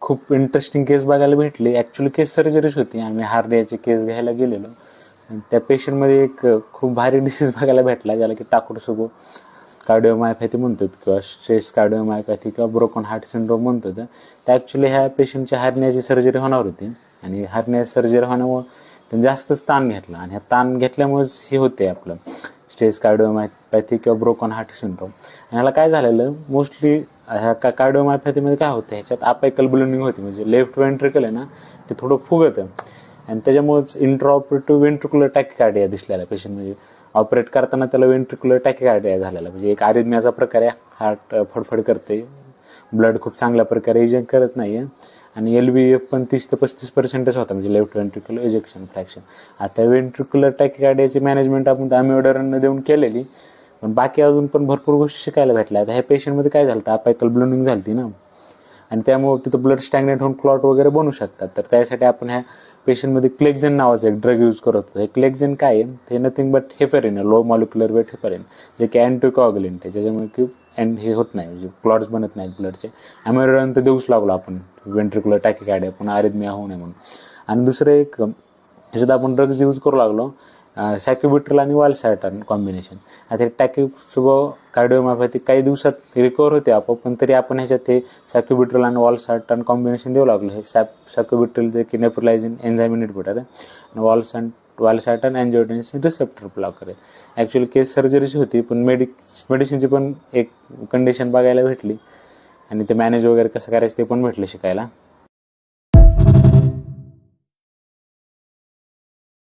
खूप इंटरेस्टिंग केस बघायला भेटली. ॲक्च्युली केस सर्जरीच होती. आम्ही हार्नियाची केस घ्यायला गेलेलो. त्या पेशंटमध्ये एक खूप भारी डिसीज बघायला भेटला, ज्याला की टाकोटसुबो कार्डिओमायोपॅथी म्हणतात किंवा स्ट्रेस कार्डिओमायोपॅथी किंवा ब्रोकन हार्ट सिंड्रोम म्हणतो. तर ॲक्च्युली ह्या पेशंटच्या हार्नियाची सर्जरी होणार होती आणि हार्निया सर्जरी होण्यामुळं त्यांनी जास्तच ताण घेतला आणि ह्या ताण घेतल्यामुळेच हे होते आपलं स्ट्रेस कार्डिओमायोपॅथी किंवा ब्रोकन हार्ट सिंड्रोम. आणि ह्याला काय झालेलं, मोस्टली ह्या कार्डिओमायोपॅथीमध्ये काय होतं, ह्याच्यात अपायकल ब्लिडिंग होती, म्हणजे लेफ्ट वेंट्रिकल आहे ना ते थोडं फुगतं आणि त्याच्यामुळेच इंट्राऑपरेटिव्ह वेंट्रिक्युलर टॅकिकार्डिया दिसलेला पेशंट. म्हणजे ऑपरेट करताना त्याला वेंट्रिक्युलर टॅकिकार्डिया झालेला, म्हणजे एक अरिथमियाचा प्रकार आहे. हार्ट फडफड करते, ब्लड खूप चांगल्या प्रकारे इजेक्ट करत नाही आहे आणि LVEF पण 30 ते 35% होता, म्हणजे लेफ्ट वेंट्रिक्युलर इजेक्शन फ्रॅक्शन. आता वेंट्रिक्युलर टॅकिकार्डियाची मॅनेजमेंट आपण अमिओडारन देऊन केलेली, पण बाकी अजून पण भरपूर गोष्टी शिकायला भेटल्या. आता ह्या पेशंटमध्ये काय झालं, अपायकल ब्लिडिंग झाली ना आणि त्यामुळे तिथं ब्लड स्टॅग्नेट होऊन क्लॉट वगैरे बनू शकतात. तर त्यासाठी आपण ह्या पेशंटमध्ये क्लेक्झेन नावाचं एक ड्रग यूज करत होतो. हे क्लेक्झेन काय आहे, ते nothing but heparin, low molecular weight heparin, जे की अँटीकॉग्युलेंट आहे, ज्याच्यामुळे की हे होत नाही, म्हणजे क्लॉट्स बनत नाहीत ब्लडचे. अमिओडारन तर देऊच लागलो आपण वेंट्रिक्युलर टॅकिकार्डिया पुन्हा अरिथमिया होऊ नये म्हणून. आणि दुसरं एक ह्याच्यात आपण ड्रग्ज यूज करू लागलो, सॅक्युबिट्रल आणि वालसॅरटन कॉम्बिनेशन. आता टॅक्युसुबो कार्डिओमायोपॅथी काही दिवसात रिकवर होते आपोआप, पण तरी आपण ह्याच्यात हे सॅक्युबिट्रल आणि वालसॅरटन कॉम्बिनेशन देऊ लागलो. हे सॅक्युबिट्रल जे की नेफ्रोलायझिंग एन्झाइम इनहिबिटर आहे आणि वालसॅरटन अँजिओटेन्सिन रिसेप्टर ब्लॉकर आहे. ॲक्च्युअली केस सर्जरीची होती, पण मेडिसिनची पण एक कंडिशन बघायला भेटली आणि ते मॅनेज वगैरे कसं करायचं ते पण भेटलं शिकायला.